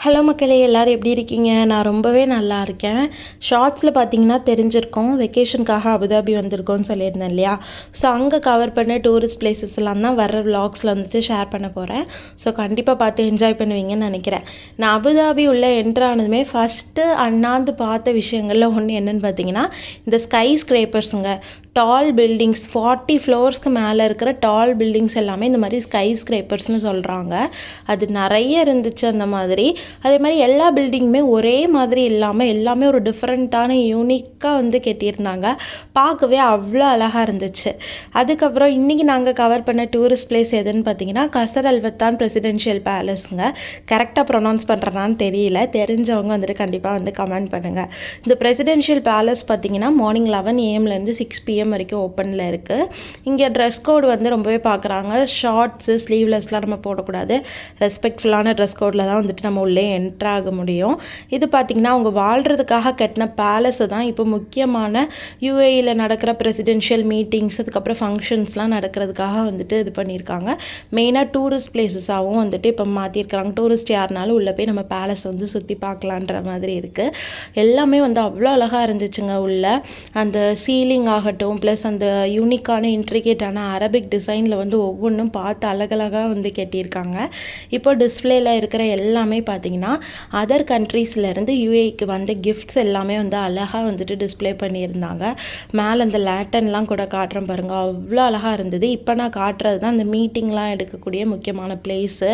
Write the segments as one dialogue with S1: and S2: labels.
S1: Hello மக்களே, எல்லோரும் எப்படி இருக்கீங்க? நான் ரொம்பவே நல்லா இருக்கேன். ஷார்ட்ஸில் பார்த்தீங்கன்னா தெரிஞ்சிருக்கோம், வெக்கேஷனுக்காக அபுதாபி வந்திருக்கோன்னு சொல்லியிருந்தேன் இல்லையா? ஸோ அங்கே கவர் பண்ண டூரிஸ்ட் பிளேசஸ் எல்லாம் தான் வர விலாக்ஸில் வந்துட்டு ஷேர் பண்ண போகிறேன். ஸோ கண்டிப்பாக பார்த்து என்ஜாய் பண்ணுவீங்கன்னு நினைக்கிறேன். நான் அபுதாபி உள்ளே என்ட்ரு ஆனதுமே ஃபஸ்ட்டு அண்ணாந்து பார்த்த விஷயங்களில் ஒன்று என்னென்னு பார்த்தீங்கன்னா, இந்த ஸ்கை ஸ்க்ரேப்பர்ஸுங்க. டால் பில்டிங்ஸ் 40 ஃப்ளோர்ஸ்க்கு மேலே இருக்கிற டால் பில்டிங்ஸ் எல்லாமே இந்த மாதிரி ஸ்கை ஸ்க்ரேப்பர்ஸ்னு சொல்கிறாங்க. அது நிறைய இருந்துச்சு அந்த மாதிரி. அதே மாதிரி எல்லா பில்டிங்குமே ஒரே மாதிரி இல்லாமல் எல்லாமே ஒரு டிஃப்ரெண்ட்டான யூனிக்காக வந்து கட்டியிருந்தாங்க. பார்க்கவே அவ்வளோ அழகாக இருந்துச்சு. அதுக்கப்புறம் இன்றைக்கி நாங்கள் கவர் பண்ண டூரிஸ்ட் பிளேஸ் எதுன்னு பார்த்தீங்கன்னா, கசர் அல்வத்தான் பிரசிடென்ஷியல் பேலஸுங்க. கரெக்டாக ப்ரொனவுன்ஸ் பண்ணுறேனான்னு தெரியல, தெரிஞ்சவங்க வந்துட்டு கண்டிப்பாக வந்து கமெண்ட் பண்ணுங்கள். இந்த பிரசிடென்ஷியல் பேலஸ் பார்த்தீங்கன்னா மார்னிங் 11 AM - 6 PM வரைக்கும் ஓப்பனில் இருக்குது. இங்கே ட்ரெஸ் கோடு வந்து ரொம்பவே பார்க்குறாங்க. ஷார்ட்ஸு ஸ்லீவ்லெஸ்லாம் நம்ம போடக்கூடாது. ரெஸ்பெக்ட்ஃபுல்லான ட்ரெஸ் கோடில் தான் வந்துட்டு நம்ம உள்ளே என்ட்ராக முடியும். இது பார்த்திங்கன்னா அவங்க வாழ்கிறதுக்காக கட்டின பேலஸை தான் இப்போ முக்கியமான யூஏஇயில் நடக்கிற பிரசிடென்ஷியல் மீட்டிங்ஸ், அதுக்கப்புறம் ஃபங்க்ஷன்ஸ்லாம் நடக்கிறதுக்காக வந்துட்டு இது பண்ணியிருக்காங்க. மெயினாக டூரிஸ்ட் பிளேஸஸாகவும் வந்துட்டு இப்போ மாற்றிருக்கிறாங்க. டூரிஸ்ட் யாருனாலும் உள்ளே போய் நம்ம பேலஸ் வந்து சுற்றி பார்க்கலான்ற மாதிரி இருக்குது. எல்லாமே வந்து அவ்வளோ அழகாக இருந்துச்சுங்க. உள்ள அந்த சீலிங் ஆகட்டும், ப்ளஸ் அந்த யூனிக்கான இன்ட்ரிகேட்டான அரபிக் டிசைனில் வந்து ஒவ்வொன்றும் பார்த்து அழகழகாக வந்து கட்டியிருக்காங்க. இப்போ டிஸ்பிளேயில் இருக்கிற எல்லாமே பார்த்திங்கன்னா அதர் கண்ட்ரீஸ்லேருந்து யூஏக்கு வந்த கிஃப்ட்ஸ் எல்லாமே வந்து அழகாக வந்துட்டு டிஸ்பிளே பண்ணியிருந்தாங்க. மேலே அந்த லேட்டன்லாம் கூட காட்டுறேன் பாருங்கள், அவ்வளோ அழகாக இருந்தது. இப்போ நான் காட்டுறது தான் அந்த மீட்டிங்லாம் எடுக்கக்கூடிய முக்கியமான பிளேஸு.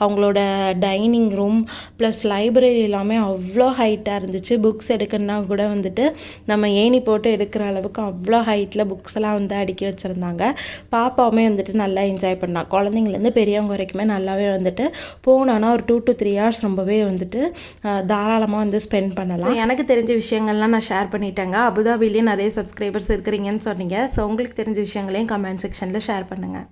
S1: அவங்களோட டைனிங் ரூம் ப்ளஸ் லைப்ரரி எல்லாமே அவ்வளோ ஹைட்டாக இருந்துச்சு. புக்ஸ் எடுக்கணுன்னா கூட வந்துட்டு நம்ம ஏணி போட்டு எடுக்கிற அளவுக்கு அவ்வளோ ஹைட்டில் புக்ஸ் எல்லாம் வந்து அடுக்கி வச்சுருந்தாங்க. பாப்பாவுமே வந்துட்டு நல்லா என்ஜாய் பண்ணா. குழந்தைங்கலேருந்து பெரியவங்க வரைக்குமே நல்லாவே வந்துட்டு போனோன்னா ஒரு 2 to 3 hours ரொம்பவே வந்துட்டு தாராளமாக வந்து ஸ்பெண்ட் பண்ணலாம். எனக்கு தெரிஞ்ச விஷயங்கள்லாம் நான் ஷேர் பண்ணிட்டேங்க. அபுதாபிலேயே நிறைய சப்ஸ்கிரைபர்ஸ் இருக்கிறீங்கன்னு சொன்னீங்க. ஸோ உங்களுக்கு தெரிஞ்ச விஷயங்களையும் கமெண்ட் செக்ஷனில் ஷேர் பண்ணுங்கள்.